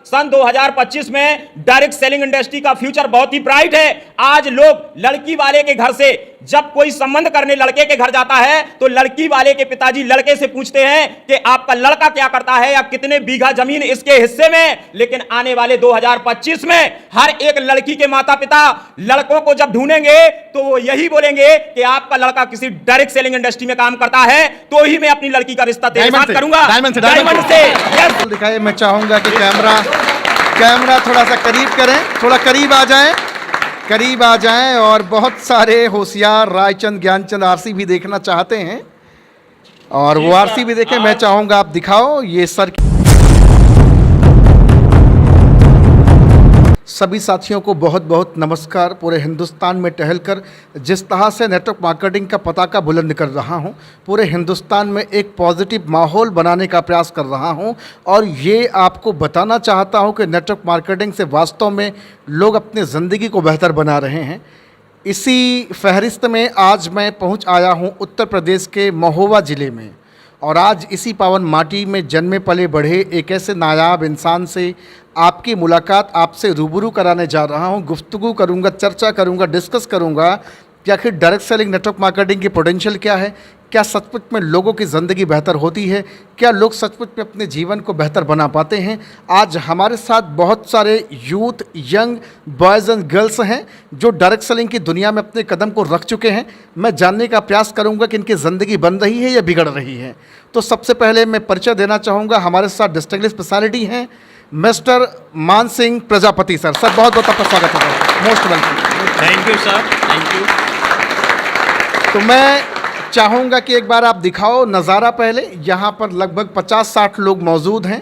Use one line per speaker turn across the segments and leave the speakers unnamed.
सन 2025 में direct selling industry का future बहुत ही ब्राइट है। आज लोग लड़की वाले के घर से जब कोई संबंध करने लड़के के घर जाता है तो लड़की वाले के पिताजी लड़के से पूछते हैं कि आपका लड़का क्या करता है या कितने बीघा जमीन इसके हिस्से में। लेकिन आने वाले 2025 में हर एक लड़की के माता पिता लड़कों को जब ढूंढेंगे तो वो यही बोलेंगे कि आपका लड़का किसी डायरेक्ट सेलिंग इंडस्ट्री में काम करता है तो ही मैं अपनी लड़की का रिश्ता तेरे साथ करूंगा। डायमंड से
यस दिखाइए। मैं चाहूंगा कि कैमरा थोड़ा सा करीब करें, थोड़ा करीब आ जाएं और बहुत सारे होशियार रायचंद ज्ञानचंद आरसी भी देखना चाहते हैं और वो आरसी भी देखें। मैं चाहूंगा आप दिखाओ ये सर। सभी साथियों को बहुत बहुत नमस्कार। पूरे हिंदुस्तान में टहलकर जिस तरह से नेटवर्क मार्केटिंग का पताका बुलंद कर रहा हूं, पूरे हिंदुस्तान में एक पॉजिटिव माहौल बनाने का प्रयास कर रहा हूं और ये आपको बताना चाहता हूं कि नेटवर्क मार्केटिंग से वास्तव में लोग अपनी ज़िंदगी को बेहतर बना रहे हैं। इसी फहरिस्त में आज मैं पहुंच आया हूं उत्तर प्रदेश के महोबा ज़िले में और आज इसी पावन माटी में जन्मे पले बढ़े एक ऐसे नायाब इंसान से आपकी मुलाकात आपसे रूबरू कराने जा रहा हूं। गुफ्तगू करूंगा, चर्चा करूंगा, डिस्कस करूंगा कि आखिर डायरेक्ट सेलिंग नेटवर्क मार्केटिंग की पोटेंशियल क्या है, क्या सचमुच में लोगों की ज़िंदगी बेहतर होती है, क्या लोग सचमुच में अपने जीवन को बेहतर बना पाते हैं। आज हमारे साथ बहुत सारे youth, young boys and girls हैं जो डायरेक्ट सेलिंग की दुनिया में अपने कदम को रख चुके हैं। मैं जानने का प्रयास करूंगा कि इनकी ज़िंदगी बन रही है या बिगड़ रही है। तो सबसे पहले मैं परिचय देना चाहूँगा, हमारे साथ डिस्टिंग्विश्ड पर्सनालिटी हैं मिस्टर मान सिंह प्रजापति सर। सर बहुत बहुत आपका स्वागत है, most welcome.
Thank you sir, thank you.
तो मैं चाहूँगा कि एक बार आप दिखाओ नज़ारा। पहले यहाँ पर लगभग 50-60 लोग मौजूद हैं।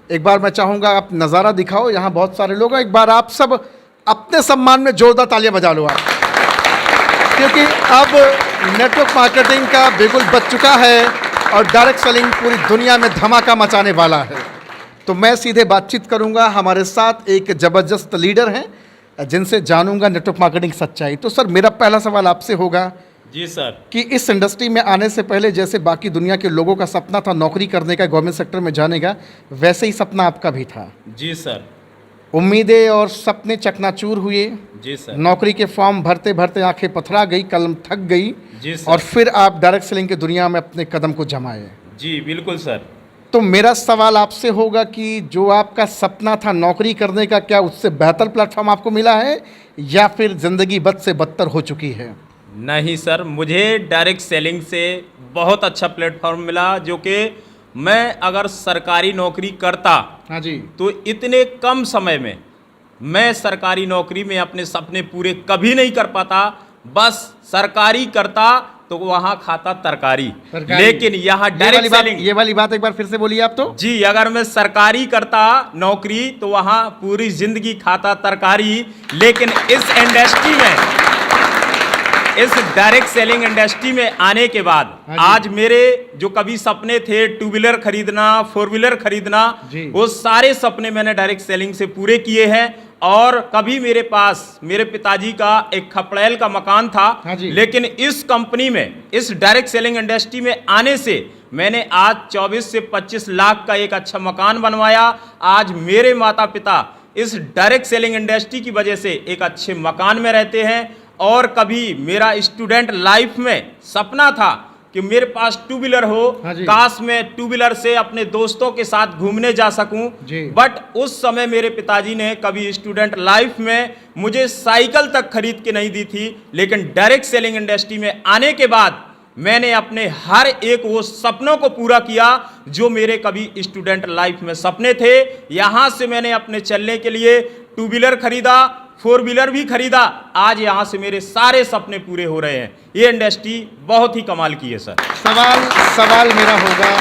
एक बार मैं चाहूँगा आप नज़ारा दिखाओ, यहाँ बहुत सारे लोग हैं। एक बार आप सब अपने सम्मान में जोरदार तालियां बजा लो आप, क्योंकि अब नेटवर्क मार्केटिंग का बिगुल बज चुका है और डायरेक्ट सेलिंग पूरी दुनिया में धमाका मचाने वाला है। तो मैं सीधे बातचीत करूँगा। हमारे साथ एक ज़बरदस्त लीडर हैं जिनसे जानूँगा नेटवर्क मार्केटिंग सच्चाई। तो सर मेरा पहला सवाल आपसे होगा
जी सर, कि
इस इंडस्ट्री में आने से पहले जैसे बाकी दुनिया के लोगों का सपना था नौकरी करने का, गवर्नमेंट सेक्टर में जाने का, वैसे ही सपना आपका भी था।
जी सर।
उम्मीदें और सपने चकनाचूर हुए।
जी सर।
नौकरी के फॉर्म भरते भरते आंखें पथरा गई, कलम थक गई।
जी सर।
और फिर आप डायरेक्ट सेलिंग की दुनिया में अपने कदम को जमाए।
जी बिल्कुल सर।
तो मेरा सवाल आपसे होगा कि जो आपका सपना था नौकरी करने का, क्या उससे बेहतर प्लेटफॉर्म आपको मिला है या फिर ज़िंदगी बद से बदतर हो चुकी है?
नहीं सर, मुझे डायरेक्ट सेलिंग से बहुत अच्छा प्लेटफॉर्म मिला, जो कि मैं अगर सरकारी नौकरी करता
हाँ जी,
तो इतने कम समय में मैं सरकारी नौकरी में अपने सपने पूरे कभी नहीं कर पाता। बस सरकारी करता तो वहाँ खाता तरकारी, लेकिन यहाँ डायरेक्ट सेलिंग।
ये वाली बात एक बार फिर से बोलिए आप। तो
जी, अगर मैं सरकारी करता नौकरी तो वहाँ पूरी जिंदगी खाता तरकारी, लेकिन इस इंडस्ट्री में, इस डायरेक्ट सेलिंग इंडस्ट्री में आने के बाद आज मेरे जो कभी सपने थे, 2 व्हीलर खरीदना, 4 व्हीलर खरीदना, वो सारे सपने मैंने डायरेक्ट सेलिंग से पूरे किए हैं। और कभी मेरे पास मेरे पिताजी का एक खपड़ैल का मकान था, लेकिन इस कंपनी में, इस डायरेक्ट सेलिंग इंडस्ट्री में आने से मैंने आज 24 से 25 लाख का एक अच्छा मकान बनवाया। आज मेरे माता पिता इस डायरेक्ट सेलिंग इंडस्ट्री की वजह से एक अच्छे मकान में रहते हैं। और कभी मेरा स्टूडेंट लाइफ में सपना था कि मेरे पास 2 व्हीलर हो, काश मैं 2 व्हीलर से अपने दोस्तों के साथ घूमने जा सकूं। बट उस समय मेरे पिताजी ने कभी स्टूडेंट लाइफ में मुझे साइकिल तक खरीद के नहीं दी थी। लेकिन डायरेक्ट सेलिंग इंडस्ट्री में आने के बाद मैंने अपने हर एक वो सपनों को पूरा किया जो मेरे कभी स्टूडेंट लाइफ में सपने थे। यहाँ से मैंने अपने चलने के लिए 2 व्हीलर खरीदा, 4 व्हीलर भी खरीदा। आज यहाँ से मेरे सारे सपने पूरे हो रहे हैं। ये इंडस्ट्री बहुत ही कमाल की है सर।
सवाल मेरा होगा,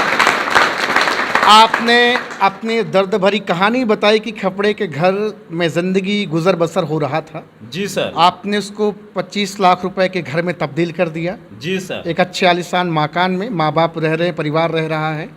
आपने अपनी दर्द भरी कहानी बताई कि खपड़े के घर में ज़िंदगी गुजर बसर हो रहा था।
जी सर।
आपने उसको 25 लाख रुपए के घर में तब्दील कर दिया।
जी सर।
एक अच्छे आलीशान मकान में माँ बाप रह रहे हैं, परिवार रह रहा है,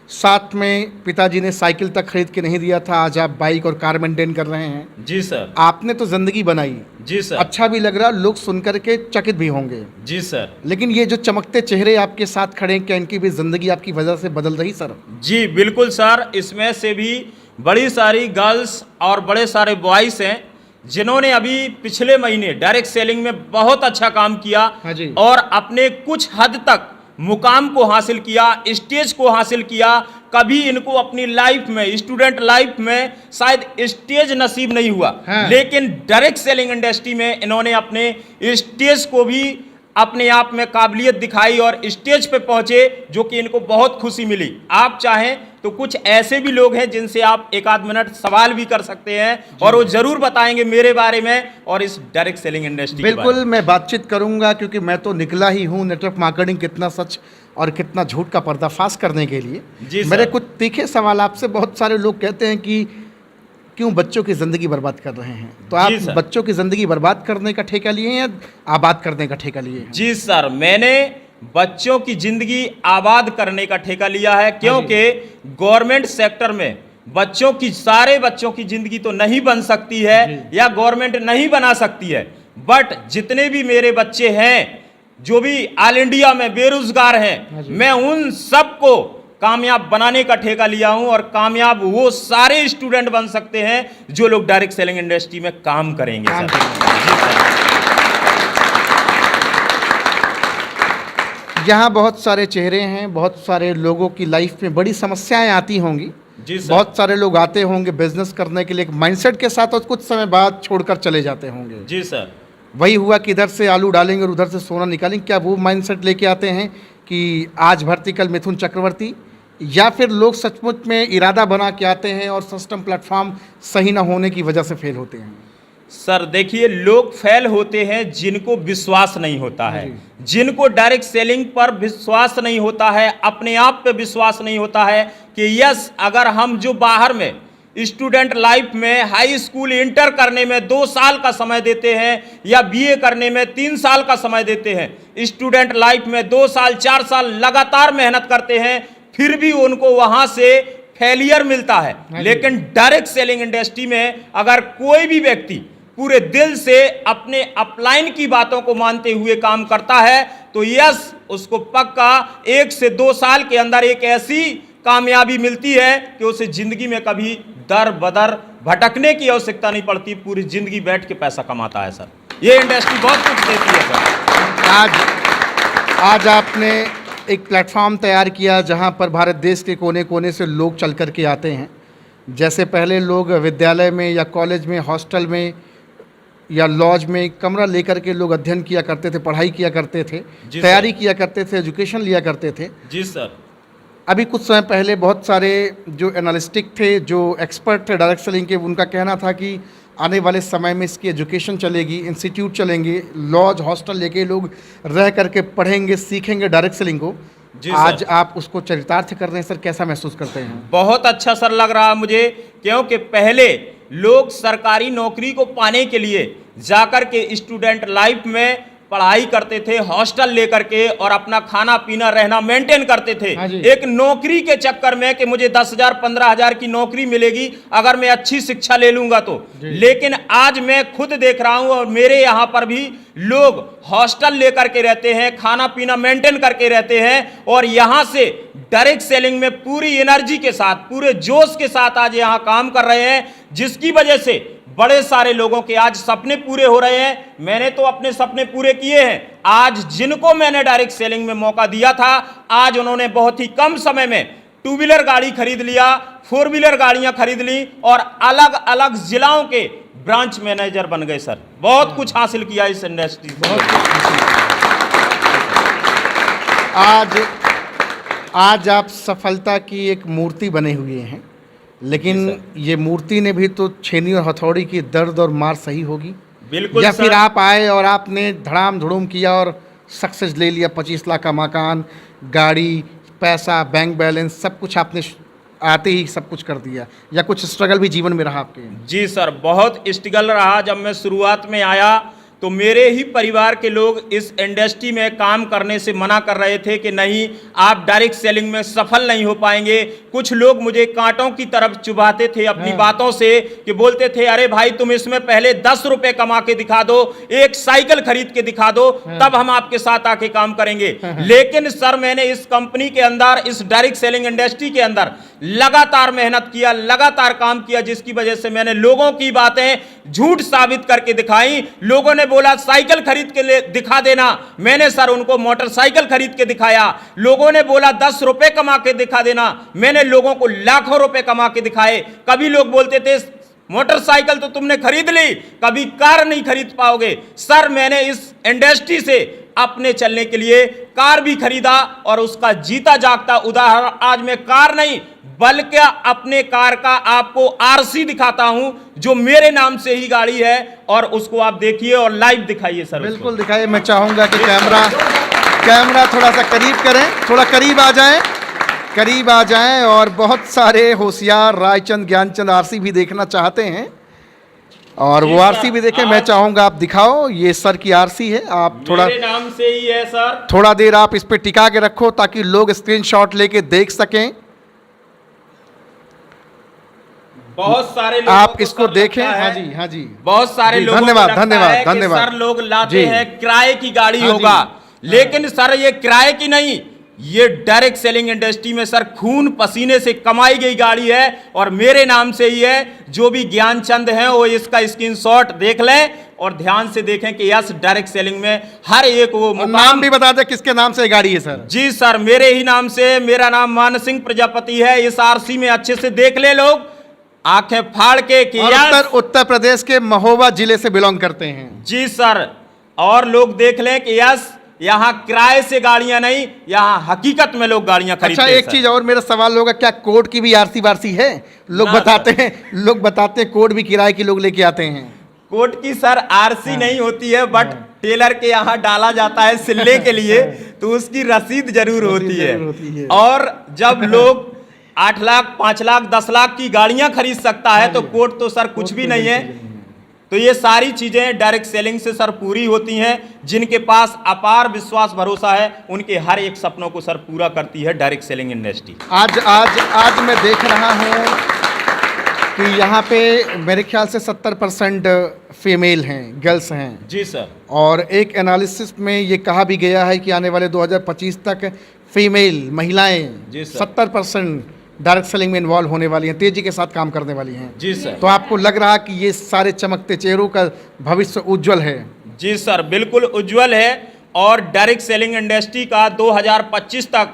साथ में पिताजी ने साइकिल तक खरीद के नहीं दिया था। आज आप बाइक और कार मेंटेन कर रहे हैं।
जी सर।
आपने तो जिंदगी बनाई।
जी सर।
अच्छा भी लग रहा, लोग सुनकर के चकित भी होंगे।
जी सर।
लेकिन ये जो चमकते चेहरे आपके साथ खड़े हैं, क्या इनकी भी जिंदगी आपकी वजह से बदल रही सर?
जी बिल्कुल सर। इसमें से भी बड़ी सारी गर्ल्स और बड़े सारे बॉयज़ हैं जिन्होंने अभी पिछले महीने डायरेक्ट सेलिंग में बहुत अच्छा काम किया
हाँ जी।
और अपने कुछ हद तक मुकाम को हासिल किया, स्टेज को हासिल किया। कभी इनको अपनी लाइफ में, स्टूडेंट लाइफ में शायद स्टेज नसीब नहीं हुआ,
हाँ।
लेकिन डायरेक्ट सेलिंग इंडस्ट्री में इन्होंने अपने स्टेज को भी अपने आप में काबिलियत दिखाई और स्टेज पे पहुंचे, जो कि इनको बहुत खुशी मिली। आप चाहें तो कुछ ऐसे भी लोग हैं जिनसे आप एक आध मिनट सवाल भी कर सकते हैं और वो जरूर बताएंगे मेरे बारे में और इस डायरेक्ट सेलिंग इंडस्ट्री के बारे
बिल्कुल मैं बातचीत करूंगा, क्योंकि मैं तो निकला ही हूं नेटवर्क मार्केटिंग कितना सच और कितना झूठ का पर्दाफाश करने के लिए।
जी सर।
मेरे कुछ तीखे सवाल आपसे। बहुत सारे लोग कहते हैं कि क्यों बच्चों की ज़िंदगी बर्बाद कर रहे हैं, तो आप
जी सर।
बच्चों की ज़िंदगी बर्बाद करने का ठेका लिए हैं या आबाद करने का ठेका लिए हैं?
जी सर, मैंने बच्चों की जिंदगी आबाद करने का ठेका लिया है, क्योंकि गवर्नमेंट सेक्टर में बच्चों की, सारे बच्चों की जिंदगी तो नहीं बन सकती है या गवर्नमेंट नहीं बना सकती है, बट जितने भी मेरे बच्चे हैं जो भी ऑल इंडिया में बेरोजगार हैं, मैं उन सबको कामयाब बनाने का ठेका लिया हूं और कामयाब वो सारे स्टूडेंट बन सकते हैं जो लोग डायरेक्ट सेलिंग इंडस्ट्री में काम करेंगे सर। जी सर।
यहाँ बहुत सारे चेहरे हैं, बहुत सारे लोगों की लाइफ में बड़ी समस्याएं आती होंगी।
जी सर।
बहुत सारे लोग आते होंगे बिजनेस करने के लिए एक माइंडसेट के साथ और कुछ समय बाद छोड़कर चले जाते होंगे।
जी सर।
वही हुआ कि इधर से आलू डालेंगे और उधर से सोना निकालेंगे। क्या वो माइंडसेट लेके आते हैं कि आज भर्ती कल मिथुन चक्रवर्ती, या फिर लोग सचमुच में इरादा बना के आते हैं और सिस्टम प्लेटफॉर्म सही ना होने की वजह से फेल होते हैं?
सर देखिए, लोग फेल होते हैं जिनको विश्वास नहीं होता है, जिनको डायरेक्ट सेलिंग पर विश्वास नहीं होता है, अपने आप पे विश्वास नहीं होता है कि यस, अगर हम जो बाहर में स्टूडेंट लाइफ में हाई स्कूल इंटर करने में 2 साल का समय देते हैं या बीए करने में 3 साल का समय देते हैं, स्टूडेंट लाइफ में 2 साल 4 साल लगातार मेहनत करते हैं, फिर भी उनको वहां से फेलियर मिलता है। लेकिन डायरेक्ट सेलिंग इंडस्ट्री में अगर कोई भी व्यक्ति पूरे दिल से अपने अपलाइन की बातों को मानते हुए काम करता है तो यस, उसको पक्का 1 से 2 साल के अंदर एक ऐसी कामयाबी मिलती है कि उसे जिंदगी में कभी दर बदर भटकने की आवश्यकता नहीं पड़ती, पूरी जिंदगी बैठ के पैसा कमाता है सर। ये इंडस्ट्री बहुत कुछ देती है सर।
आज आपने एक प्लेटफॉर्म तैयार किया जहां पर भारत देश के कोने कोने से लोग चल कर के आते हैं। जैसे पहले लोग विद्यालय में या कॉलेज में, हॉस्टल में या लॉज में कमरा लेकर के लोग अध्ययन किया करते थे, पढ़ाई किया करते थे, तैयारी किया करते थे, एजुकेशन लिया करते थे।
जी सर।
अभी कुछ समय पहले बहुत सारे जो एनालिस्टिक थे, जो एक्सपर्ट थे डायरेक्ट सेलिंग के, उनका कहना था कि आने वाले समय में इसकी एजुकेशन चलेगी, इंस्टीट्यूट चलेंगे, लॉज हॉस्टल लेके लोग रह करके पढ़ेंगे, सीखेंगे डायरेक्ट सेलिंग को। आज आप उसको चरितार्थ कर रहे हैं सर, कैसा महसूस करते हैं?
बहुत अच्छा सर लग रहा है मुझे, क्योंकि पहले लोग सरकारी नौकरी को पाने के लिए जाकर के स्टूडेंट लाइफ में पढ़ाई करते थे, हॉस्टल लेकर के, और अपना खाना पीना रहना मेंटेन करते थे एक नौकरी के चक्कर में कि मुझे 10,000 15,000 की नौकरी मिलेगी अगर मैं अच्छी शिक्षा ले लूंगा तो। लेकिन आज मैं खुद देख रहा हूं और मेरे यहां पर भी लोग हॉस्टल लेकर के रहते हैं, खाना पीना मेंटेन करके रहते हैं और यहां से डायरेक्ट सेलिंग में पूरी एनर्जी के साथ, पूरे जोश के साथ आज यहां काम कर रहे हैं, जिसकी वजह से बड़े सारे लोगों के आज सपने पूरे हो रहे हैं। मैंने तो अपने सपने पूरे किए हैं। आज जिनको मैंने डायरेक्ट सेलिंग में मौका दिया था, आज उन्होंने बहुत ही कम समय में 2 व्हीलर गाड़ी खरीद लिया, 4 व्हीलर गाड़ियां खरीद ली और अलग अलग जिलाओं के ब्रांच मैनेजर बन गए सर। बहुत कुछ हासिल किया इस इंडस्ट्री से।
आज आप सफलता की एक मूर्ति बने हुए हैं, लेकिन ये मूर्ति ने भी तो छेनी और हथौड़ी की दर्द और मार सही होगी।
बिल्कुल।
या फिर आप आए और आपने धड़ाम धुड़ूम किया और सक्सेस ले लिया, 25 लाख का मकान, गाड़ी, पैसा, बैंक बैलेंस, सब कुछ आपने आते ही सब कुछ कर दिया, या कुछ स्ट्रगल भी जीवन में रहा आपके?
जी सर, बहुत स्ट्रगल रहा। जब मैं शुरुआत में आया तो मेरे ही परिवार के लोग इस इंडस्ट्री में काम करने से मना कर रहे थे कि नहीं, आप डायरेक्ट सेलिंग में सफल नहीं हो पाएंगे। कुछ लोग मुझे कांटों की तरफ चुभाते थे अपनी बातों से, कि बोलते थे अरे भाई तुम इसमें पहले 10 रुपए कमा के दिखा दो, एक साइकिल खरीद के दिखा दो, तब हम आपके साथ आके काम करेंगे। लेकिन सर मैंने इस कंपनी के अंदर, इस डायरेक्ट सेलिंग इंडस्ट्री के अंदर लगातार मेहनत किया, लगातार काम किया, जिसकी वजह से मैंने लोगों की बातें झूठ साबित करके दिखाई। लोगों ने बोला साइकिल खरीद के ले दिखा देना, मैंने सर उनको मोटरसाइकिल खरीद के दिखाया। लोगों ने बोला 10 रुपए कमा के दिखा देना, मैंने लोगों को लाखों रुपए कमा के दिखाए। कभी लोग बोलते थे मोटरसाइकिल तो तुमने खरीद ली, कभी कार नहीं खरीद पाओगे। सर मैंने इस इंडस्ट्री से अपने चलने के लिए कार भी खरीदा, और उसका जीता जागता उदाहरण आज मैं कार नहीं बल्कि अपने कार का आपको आरसी दिखाता हूं, जो मेरे नाम से ही गाड़ी है, और उसको आप देखिए और लाइव दिखाइए सर।
बिल्कुल दिखाइए। मैं चाहूंगा कि कैमरा थोड़ा सा करीब करें, थोड़ा करीब आ जाएं, और बहुत सारे होशियार रायचंद ज्ञानचंद आरसी भी देखना चाहते हैं, और वो आरसी भी देखें। मैं चाहूंगा आप दिखाओ, ये सर की आरसी है, आप थोड़ा
मेरे नाम से ही है सर।
थोड़ा देर आप इस पे टिका के रखो ताकि लोग स्क्रीनशॉट लेके देख सकें।
बहुत सारे लोग
आप इसको देखें। हाँ जी
बहुत सारे लोग,
धन्यवाद
सर लोग लाते हैं किराए की गाड़ी होगा, लेकिन सर ये किराए की नहीं, ये डायरेक्ट सेलिंग इंडस्ट्री में सर खून पसीने से कमाई गई गाड़ी है, और मेरे नाम से ही है। जो भी ज्ञानचंद हैं वो इसका स्क्रीनशॉट देख लें और ध्यान से देखें कि यस डायरेक्ट सेलिंग में हर एक वो
नाम भी बता दे किसके नाम से गाड़ी है सर।
जी सर मेरे ही नाम से, मेरा नाम मान सिंह प्रजापति है। इस आरसी में अच्छे से देख ले लोग, आंखें फाड़ के कि
उत्तर प्रदेश के महोबा जिले से बिलोंग करते हैं।
जी सर, और लोग देख लें कि यस यहाँ किराए से गाड़ियां नहीं, यहाँ हकीकत में लोग गाड़ियां खरीदते हैं।
अच्छा, एक चीज और मेरा सवाल होगा, क्या कोर्ट की भी आरसी वारसी है? लोग बताते हैं कोर्ट भी किराए की लोग लेके आते हैं।
कोर्ट की सर आरसी नहीं होती है, बट टेलर के यहाँ डाला जाता है सिलने के लिए, तो उसकी रसीद जरूर होती है। और जब लोग 8 लाख 5 लाख 10 लाख की गाड़ियां खरीद सकता है, तो कोर्ट तो सर कुछ भी नहीं है। तो ये सारी चीजें डायरेक्ट सेलिंग से सर पूरी होती हैं। जिनके पास अपार विश्वास भरोसा है, उनके हर एक सपनों को सर पूरा करती है डायरेक्ट सेलिंग इंडस्ट्री।
आज मैं देख रहा हूँ कि यहाँ पे मेरे ख्याल से 70% फीमेल हैं, गर्ल्स हैं।
जी सर।
और एक एनालिसिस में ये कहा भी गया है कि आने वाले 2025 तक फीमेल महिलाएं 70% डायरेक्ट सेलिंग में इन्वॉल्व होने वाली हैं, तेजी के साथ काम करने वाली हैं।
जी सर।
तो आपको लग रहा कि ये सारे चमकते चेहरों का भविष्य उज्जवल है?
जी सर, बिल्कुल उज्जवल है। और डायरेक्ट सेलिंग इंडस्ट्री का 2025 तक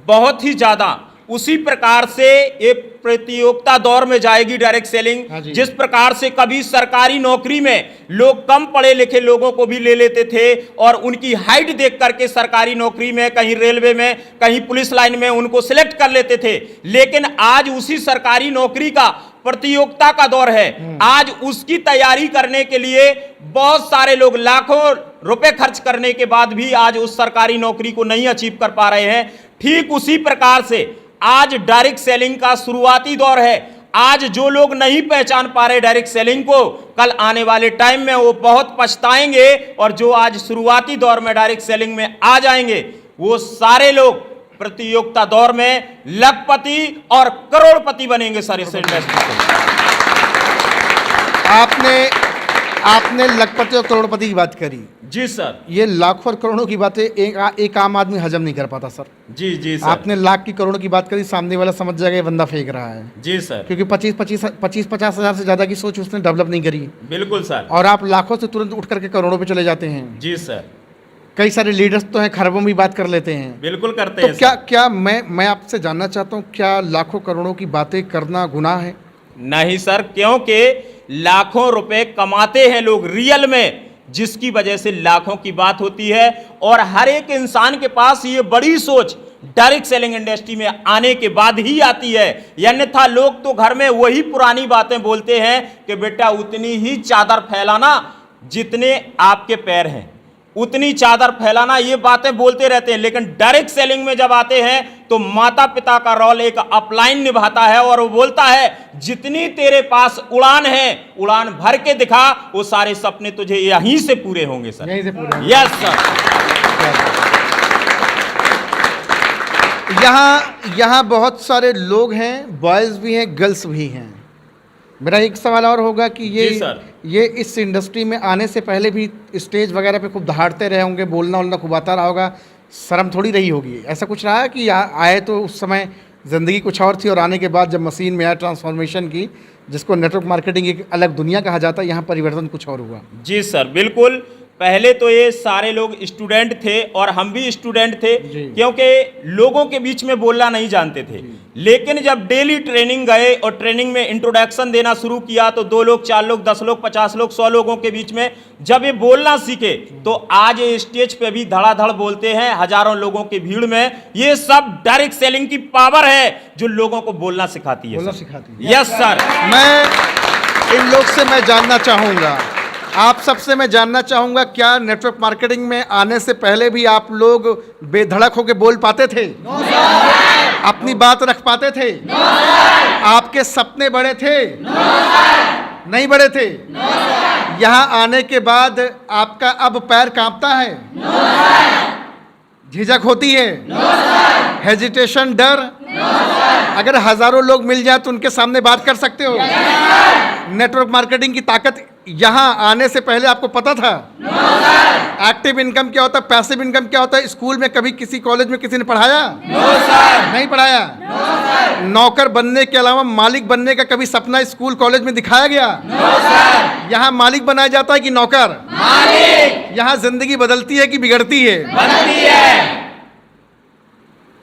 बहुत ही ज़्यादा उसी प्रकार से एक प्रतियोगिता दौर में जाएगी डायरेक्ट सेलिंग। जिस प्रकार से कभी सरकारी नौकरी में लोग कम पढ़े लिखे लोगों को भी ले लेते थे और उनकी हाइट देख करके सरकारी नौकरी में, कहीं रेलवे में, कहीं पुलिस लाइन में उनको सिलेक्ट कर लेते थे, लेकिन आज उसी सरकारी नौकरी का प्रतियोगिता का दौर है। आज उसकी तैयारी करने के लिए बहुत सारे लोग लाखों रुपए खर्च करने के बाद भी आज उस सरकारी नौकरी को नहीं अचीव कर पा रहे हैं। ठीक उसी प्रकार से आज डायरेक्ट सेलिंग का शुरुआती दौर है। आज जो लोग नहीं पहचान पा रहे डायरेक्ट सेलिंग को, कल आने वाले टाइम में वो बहुत पछताएंगे, और जो आज शुरुआती दौर में डायरेक्ट सेलिंग में आ जाएंगे, वो सारे लोग प्रतियोगिता दौर में लखपति और करोड़पति बनेंगे सर इस इंडस्ट्री से।
आपने लखपति और करोड़पति की बात करी।
जी सर। ये
लाखों और करोड़ों की बातें एक आम आदमी हजम नहीं कर पाता सर।
जी जी सर।
आपने लाख की करोड़ों की बात करी, सामने वाला समझ जाएगा ये बंदा फेंक रहा है।
जी सर।
क्योंकि 25-50 हजार से ज्यादा की सोच उसने डेवलप नहीं करी।
बिल्कुल सर।
और आप लाखों से तुरंत उठ करके करोड़ों पे चले जाते हैं।
जी सर।
कई सारे लीडर्स तो हैं, खरबों में बात कर लेते हैं।
बिल्कुल करते हैं।
तो क्या मैं आपसे जानना चाहता हूँ, क्या लाखों करोड़ों की बातें करना गुनाह है?
नहीं सर, क्योंकि लाखों रुपए कमाते हैं लोग रियल में, जिसकी वजह से लाखों की बात होती है। और हर एक इंसान के पास ये बड़ी सोच डायरेक्ट सेलिंग इंडस्ट्री में आने के बाद ही आती है। अन्यथा लोग तो घर में वही पुरानी बातें बोलते हैं कि बेटा उतनी ही चादर फैलाना जितने आपके पैर हैं। उतनी चादर फैलाना, ये बातें बोलते रहते हैं, लेकिन डायरेक्ट सेलिंग में जब आते हैं तो माता पिता का रोल एक अपलाइन निभाता है और वो बोलता है जितनी तेरे पास उड़ान है उड़ान भर के दिखा, वो सारे सपने तुझे यहीं से पूरे होंगे सर।
यहीं से पूरे।
Yes sir.
यहाँ बहुत सारे लोग हैं, बॉयज भी हैं, गर्ल्स भी हैं। मेरा एक सवाल और होगा कि
जी सर।
ये इस इंडस्ट्री में आने से पहले भी स्टेज वगैरह पे खूब दहाड़ते रहे होंगे, बोलना वोलना खूब आता रहा होगा, शर्म थोड़ी रही होगी, ऐसा कुछ रहा है कि आए तो उस समय ज़िंदगी कुछ और थी और आने के बाद जब मशीन में आया ट्रांसफॉर्मेशन की, जिसको नेटवर्क मार्केटिंग एक अलग दुनिया कहा जाता है, यहाँ परिवर्तन कुछ और हुआ?
जी सर, बिल्कुल। पहले तो ये सारे लोग स्टूडेंट थे और हम भी स्टूडेंट थे, क्योंकि लोगों के बीच में बोलना नहीं जानते थे। लेकिन जब डेली ट्रेनिंग गए और ट्रेनिंग में इंट्रोडक्शन देना शुरू किया तो 2 लोग, 4 लोग, 10 लोग, 50 लोग, 100 लोगों के बीच में जब ये बोलना सीखे तो आज ये स्टेज पे भी धड़ाधड़ बोलते हैं हजारों लोगों की भीड़ में। ये सब डायरेक्ट सेलिंग की पावर है जो लोगों को बोलना सिखाती है।
बोलना सिखाती है।
Yes sir.
मैं इन लोग से मैं जानना चाहूँगा, आप सबसे मैं जानना चाहूँगा, क्या नेटवर्क मार्केटिंग में आने से पहले भी आप लोग बेधड़क होकर बोल पाते थे? अपनी बात रख पाते थे? आपके सपने बड़े थे? नहीं बड़े थे? यहाँ आने के बाद आपका अब पैर कांपता है? झिझक होती है? हेजिटेशन, डर? अगर हजारों लोग मिल जाए तो उनके सामने बात कर सकते हो? नेटवर्क मार्केटिंग की ताकत यहाँ आने से पहले आपको पता था? एक्टिव इनकम क्या होता है, पैसिव इनकम क्या होता है? स्कूल में कभी किसी कॉलेज में किसी ने पढ़ाया? नहीं पढ़ाया। नौकर बनने के अलावा मालिक बनने का कभी सपना स्कूल कॉलेज में दिखाया गया? यहाँ मालिक बनाया जाता है कि नौकर? मालिक। यहाँ जिंदगी बदलती है कि बिगड़ती है?
बनती है।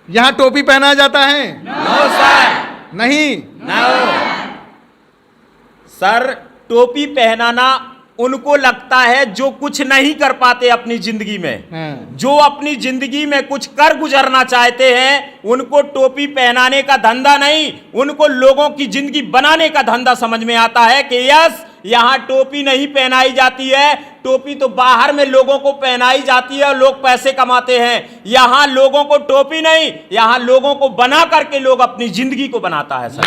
यहाँ टोपी पहनाया जाता है?
No sir.
नहीं।
नो सर, टोपी पहनाना उनको लगता है जो कुछ नहीं कर पाते अपनी जिंदगी में। जो अपनी जिंदगी में कुछ कर गुजरना चाहते हैं उनको टोपी पहनाने का धंधा नहीं, उनको लोगों की जिंदगी बनाने का धंधा समझ में आता है कि यस, यहाँ टोपी नहीं पहनाई जाती है, टोपी तो बाहर में लोगों को पहनाई जाती है और लोग पैसे कमाते हैं। यहाँ लोगों को टोपी नहीं, यहाँ लोगों को बना करके लोग अपनी जिंदगी को बनाता है सर।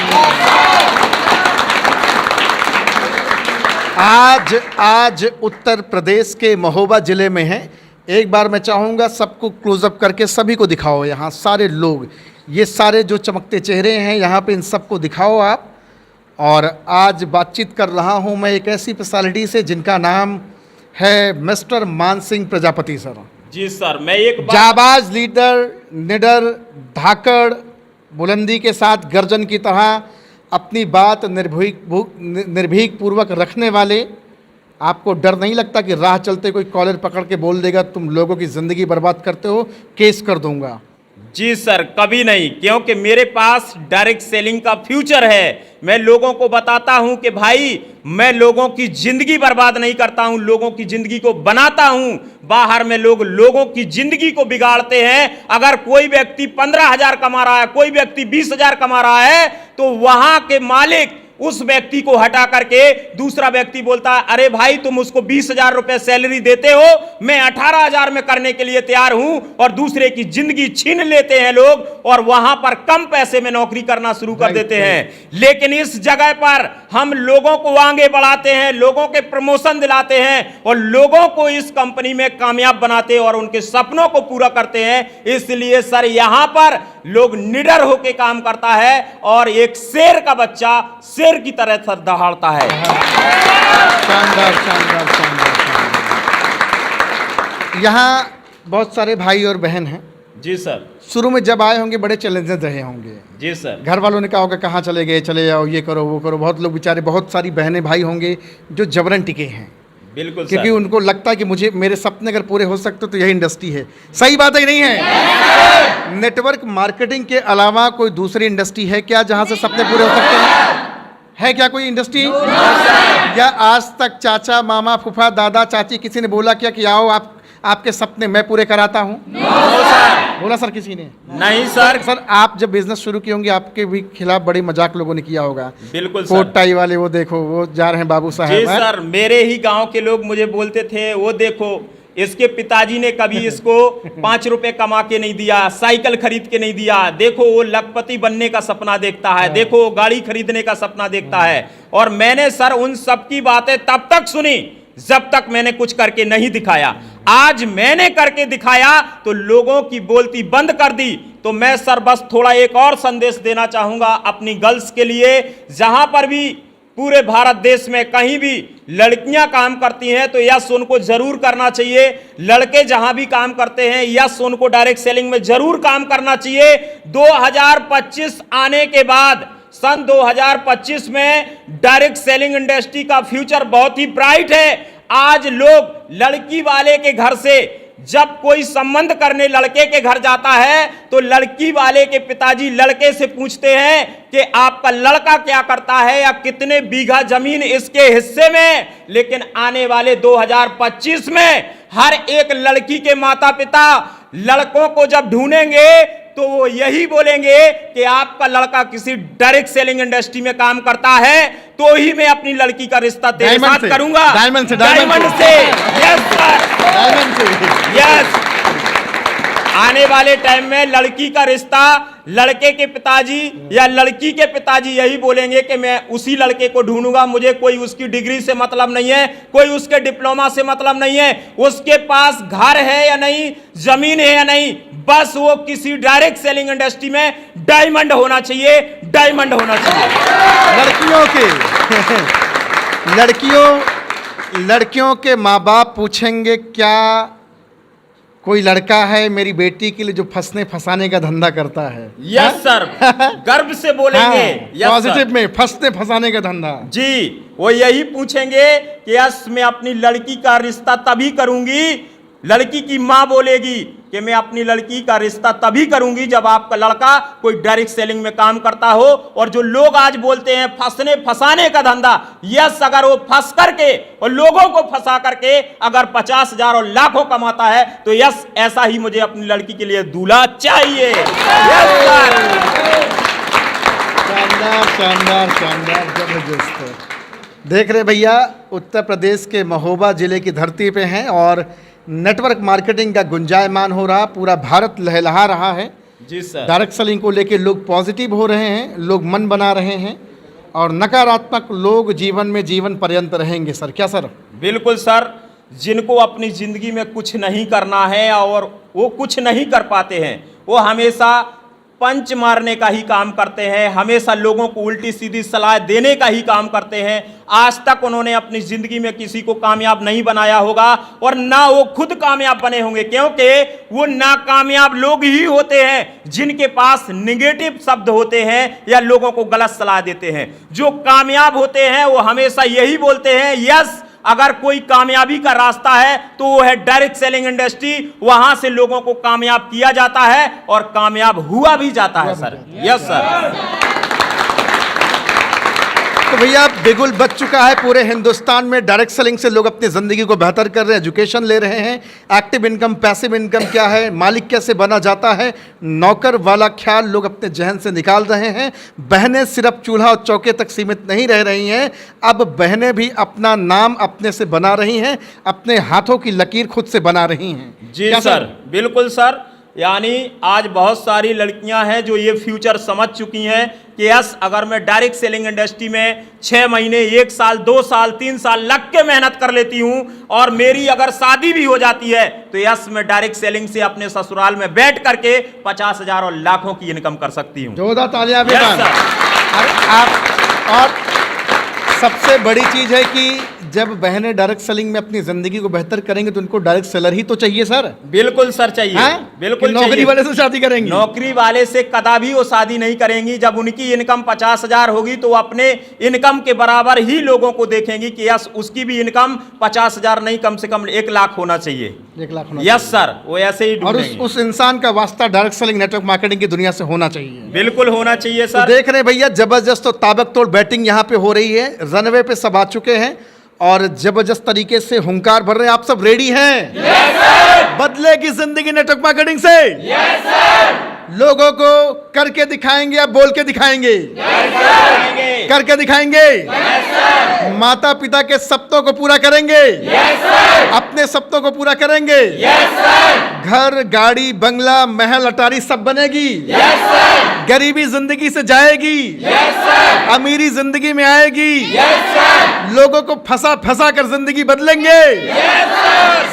आज उत्तर प्रदेश के महोबा जिले में है। एक बार मैं चाहूँगा सबको क्लोजअप करके सभी को दिखाओ, यहाँ सारे लोग, ये सारे जो चमकते चेहरे हैं यहाँ पे, इन सबको दिखाओ आप। और आज बातचीत कर रहा हूँ मैं एक ऐसी पर्सनालिटी से जिनका नाम है मिस्टर मान सिंह प्रजापति सर।
जी सर, मैं एक
जाबाज लीडर, निडर, धाकड़, बुलंदी के साथ गर्जन की तरह अपनी बात निर्भीक पूर्वक रखने वाले। आपको डर नहीं लगता कि राह चलते कोई कॉलर पकड़ के बोल देगा तुम लोगों की ज़िंदगी बर्बाद करते हो, केस कर दूंगा?
जी सर, कभी नहीं, क्योंकि मेरे पास डायरेक्ट सेलिंग का फ्यूचर है। मैं लोगों को बताता हूं कि भाई मैं लोगों की जिंदगी बर्बाद नहीं करता हूं, लोगों की जिंदगी को बनाता हूं। बाहर में लोग लोगों की जिंदगी को बिगाड़ते हैं। अगर कोई व्यक्ति 15,000 कमा रहा है, कोई व्यक्ति 20,000 कमा रहा है, तो वहां के मालिक उस व्यक्ति को हटा करके दूसरा व्यक्ति बोलता है अरे भाई तुम उसको 20,000 रुपए सैलरी देते हो, मैं 18,000 में करने के लिए तैयार हूं, और दूसरे की जिंदगी छीन लेते हैं लोग और वहां पर कम पैसे में नौकरी करना शुरू कर देते हैं। लेकिन इस जगह पर हम लोगों को आगे बढ़ाते हैं, लोगों के प्रमोशन दिलाते हैं और लोगों को इस कंपनी में कामयाब बनाते हैं और उनके सपनों को पूरा करते हैं। इसलिए सर यहां पर लोग निडर होकर काम करता है और एक शेर का बच्चा शेर की तरह सर दहाड़ता है।
शानदार शानदार शानदार। यहाँ बहुत सारे भाई और बहन हैं।
जी सर।
शुरू में जब आए होंगे बड़े चैलेंजेस रहे होंगे।
जी सर।
घर वालों ने कहा होगा कहाँ चले गए, चले जाओ, ये करो वो करो। बहुत लोग बेचारे, बहुत सारी बहनें भाई होंगे जो जबरन टिके हैं।
बिल्कुल सर।
क्योंकि उनको लगता है कि मुझे मेरे सपने अगर पूरे हो सकते तो यही इंडस्ट्री है। सही बात है कि नहीं है? नेटवर्क मार्केटिंग के अलावा कोई दूसरी इंडस्ट्री है क्या जहाँ से सपने पूरे हो सकते हैं? है क्या कोई इंडस्ट्री? या आज तक चाचा, मामा, फूफा, दादा, चाची किसी ने बोला क्या कि आओ आपके सपने मैं पूरे कराता हूँ? बोला सर किसी ने?
नहीं सर।
सर आप जब बिजनेस शुरू किए होंगे आपके भी खिलाफ बड़ी मजाक लोगों ने किया होगा।
बिल्कुल सर।
कोट टाई वाले, वो देखो वो जा रहे हैं बाबू साहब।
जी सर, मेरे ही गांव के लोग मुझे बोलते थे वो देखो इसके पिताजी ने कभी इसको 5 रुपए कमा के नहीं दिया, साइकिल खरीद के नहीं दिया। देखो वो लखपति बनने का सपना देखता है, देखो वो गाड़ी खरीदने का सपना देखता है। और मैंने सर उन सब की बातें तब तक सुनी जब तक मैंने कुछ करके नहीं दिखाया। आज मैंने करके दिखाया तो लोगों की बोलती बंद कर दी। तो मैं सर बस थोड़ा एक और संदेश देना चाहूंगा अपनी गर्ल्स के लिए। जहां पर भी पूरे भारत देश में कहीं भी लड़कियां काम करती हैं तो यस उनको जरूर करना चाहिए। लड़के जहां भी काम करते हैं यस उनको डायरेक्ट सेलिंग में जरूर काम करना चाहिए। 2025 आने के बाद सन 2025 में डायरेक्ट सेलिंग इंडस्ट्री का फ्यूचर बहुत ही ब्राइट है। आज लोग लड़की वाले के घर से जब कोई संबंध करने लड़के के घर जाता है तो लड़की वाले के पिताजी लड़के से पूछते हैं कि आपका लड़का क्या करता है या कितने बीघा जमीन इसके हिस्से में। लेकिन आने वाले 2025 में हर एक लड़की के माता पिता लड़कों को जब ढूंढेंगे तो वो यही बोलेंगे कि आपका लड़का किसी डायरेक्ट सेलिंग इंडस्ट्री में काम करता है तो ही मैं अपनी लड़की का रिश्ता तेरे साथ करूंगा। डायमंड से यस सर, डायमंड से यस। आने वाले टाइम में लड़की का रिश्ता लड़के के पिताजी या लड़की के पिताजी यही बोलेंगे कि मैं उसी लड़के को ढूंढूंगा। मुझे कोई उसकी डिग्री से मतलब नहीं है, कोई उसके डिप्लोमा से मतलब नहीं है, उसके पास घर है या नहीं, जमीन है या नहीं, बस वो किसी डायरेक्ट सेलिंग इंडस्ट्री में डायमंड होना चाहिए, डायमंड होना चाहिए।
लड़कियों के माँ बाप पूछेंगे क्या कोई लड़का है मेरी बेटी के लिए जो फंसने फंसाने का धंधा करता है?
यस सर, गर्व से बोलेंगे।
पॉजिटिव में फंसने फंसाने का धंधा
जी, वो यही पूछेंगे कि यस मैं अपनी लड़की का रिश्ता तभी करूंगी। लड़की की मां बोलेगी कि मैं अपनी लड़की का रिश्ता तभी करूंगी जब आपका लड़का कोई डायरेक्ट सेलिंग में काम करता हो। और जो लोग आज बोलते हैं फंसने फंसाने का धंधा, यस अगर वो फंस करके और लोगों को फंसा करके अगर 50,000 और लाखों कमाता है तो यस ऐसा ही मुझे अपनी लड़की के लिए दूल्हा चाहिए। यस सर,
शानदार शानदार शानदार, जबरदस्त। देख रहे भैया, उत्तर प्रदेश के महोबा जिले की धरती पे हैं और नेटवर्क मार्केटिंग का गुंजायमान हो रहा, पूरा भारत लहलहा रहा है।
जी सर,
डायरेक्ट सेलिंग को लेके लोग पॉजिटिव हो रहे हैं, लोग मन बना रहे हैं और नकारात्मक लोग जीवन में जीवन पर्यंत रहेंगे। सर क्या सर?
बिल्कुल सर, जिनको अपनी जिंदगी में कुछ नहीं करना है और वो कुछ नहीं कर पाते हैं, वो हमेशा पंच मारने का ही काम करते हैं, हमेशा लोगों को उल्टी सीधी सलाह देने का ही काम करते हैं। आज तक उन्होंने अपनी जिंदगी में किसी को कामयाब नहीं बनाया होगा और ना वो खुद कामयाब बने होंगे, क्योंकि वो नाकामयाब लोग ही होते हैं जिनके पास निगेटिव शब्द होते हैं या लोगों को गलत सलाह देते हैं। जो कामयाब होते हैं वो हमेशा यही बोलते हैं यस अगर कोई कामयाबी का रास्ता है तो वो है डायरेक्ट सेलिंग इंडस्ट्री, वहां से लोगों को कामयाब किया जाता है और कामयाब हुआ भी जाता है सर। Yes sir.
तो भैया बिगुल बच चुका है पूरे हिंदुस्तान में। डायरेक्ट सेलिंग से लोग अपनी ज़िंदगी को बेहतर कर रहे हैं, एजुकेशन ले रहे हैं। एक्टिव इनकम, पैसिव इनकम क्या है, मालिक कैसे बना जाता है, नौकर वाला ख्याल लोग अपने जहन से निकाल रहे हैं। बहनें सिर्फ चूल्हा और चौके तक सीमित नहीं रह रही हैं, अब बहनें भी अपना नाम अपने से बना रही हैं, अपने हाथों की लकीर खुद से बना रही हैं।
जी सर, बिल्कुल सर। यानी आज बहुत सारी लड़कियां हैं जो ये फ्यूचर समझ चुकी हैं कि यस अगर मैं डायरेक्ट सेलिंग इंडस्ट्री में 6 महीने, 1 साल, 2 साल, 3 साल लग के मेहनत कर लेती हूं और मेरी अगर शादी भी हो जाती है तो यस मैं डायरेक्ट सेलिंग से अपने ससुराल में बैठ करके 50,000 और लाखों की इनकम कर सकती हूं।
जोरदार तालियां भी और सबसे बड़ी चीज है कि जब बहनें डायरेक्ट सेलिंग में अपनी जिंदगी को बेहतर करेंगे तो उनको डायरेक्ट सेलर ही तो चाहिए सर।
बिल्कुल सर, चाहिए। बिल्कुल
नौकरी वाले से शादी करेंगी?
नौकरी वाले से कदापि वो शादी नहीं करेंगी। जब उनकी इनकम 50,000 होगी तो वो अपने इनकम के बराबर ही लोगों को देखेंगी कि यस उसकी भी इनकम 50,000 नहीं, कम से कम 1 लाख होना चाहिए।
1 लाख होना।
यस सर, वो ऐसे ही
और उस इंसान का वास्ता डायरेक्ट सेलिंग नेटवर्क मार्केटिंग की दुनिया से होना चाहिए।
बिल्कुल होना चाहिए सर।
तो देख रहे भैया, जबरदस्त और ताबकतोड़ बैटिंग यहाँ पे हो रही है। रनवे पे सब आ चुके हैं और जबरदस्त तरीके से हुंकार भर रहे हैं। आप सब रेडी हैं?
Yes sir.
बदलेगी जिंदगी नेटवर्क मार्केटिंग से?
Yes sir.
लोगों को करके दिखाएंगे या बोल के दिखाएंगे?
Yes sir.
करके दिखाएंगे। माता पिता के सपनों को पूरा करेंगे। अपने सपनों को पूरा करेंगे। घर, गाड़ी, बंगला, महल, अटारी सब बनेगी। गरीबी जिंदगी से जाएगी। अमीरी जिंदगी में आएगी। लोगों को फंसा फंसा कर जिंदगी बदलेंगे।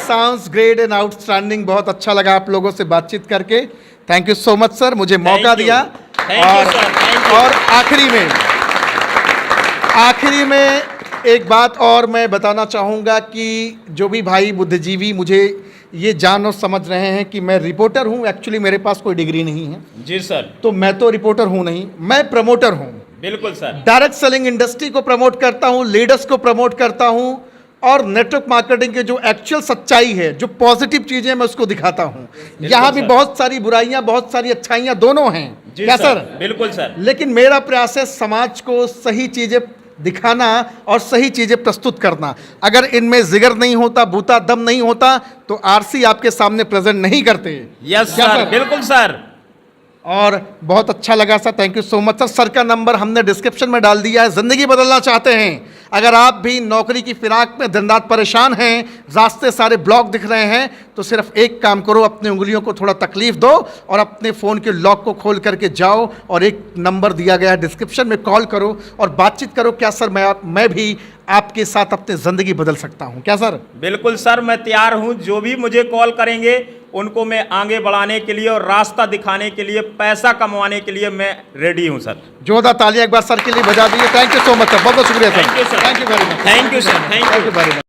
Sounds great and outstanding. बहुत अच्छा लगा आप लोगों से बातचीत करके। Thank you so much sir, मुझे मौका दिया। और आखिरी में एक बात और मैं बताना चाहूँगा कि जो भी भाई बुद्धिजीवी मुझे ये जान और समझ रहे हैं कि मैं रिपोर्टर हूँ, एक्चुअली मेरे पास कोई डिग्री नहीं है
जी सर।
तो मैं तो रिपोर्टर हूँ नहीं, मैं प्रमोटर हूँ।
बिल्कुल सर।
डायरेक्ट सेलिंग इंडस्ट्री को प्रमोट करता हूँ, लीडर्स को प्रमोट करता हूँ और नेटवर्क मार्केटिंग के जो एक्चुअल सच्चाई है, जो पॉजिटिव चीजें मैं उसको दिखाता हूँ। यहाँ भी बहुत सारी बुराइयां, बहुत सारी अच्छाइयां दोनों हैं। क्या सर?
बिल्कुल सर।
लेकिन मेरा प्रयास है समाज को सही चीजें दिखाना और सही चीजें प्रस्तुत करना। अगर इनमें जिगर नहीं होता, बूता दम नहीं होता तो आरसी आपके सामने प्रेजेंट नहीं करते।
यस सर, बिल्कुल सर।
और बहुत अच्छा लगा sir, thank you so much sir. Sir का नंबर हमने डिस्क्रिप्शन में डाल दिया है। ज़िंदगी बदलना चाहते हैं, अगर आप भी नौकरी की फिराक में दिन रात परेशान हैं, रास्ते सारे ब्लॉक दिख रहे हैं, तो सिर्फ एक काम करो, अपनी उंगलियों को थोड़ा तकलीफ दो और अपने फ़ोन के लॉक को खोल करके जाओ और एक नंबर दिया गया है डिस्क्रिप्शन में, कॉल करो और बातचीत करो। क्या सर मैं भी आपके साथ अपनी ज़िंदगी बदल सकता हूँ? क्या सर?
बिल्कुल सर, मैं तैयार हूँ। जो भी मुझे कॉल करेंगे उनको मैं आगे बढ़ाने के लिए और रास्ता दिखाने के लिए, पैसा कमाने के लिए मैं रेडी हूँ सर।
जोरदार तालियां एक बार सर के लिए बजा दीजिए। Thank you so much sir, बहुत बहुत शुक्रिया sir.
Thank you sir.
Thank you very much.
Thank you sir. Thank you
very much.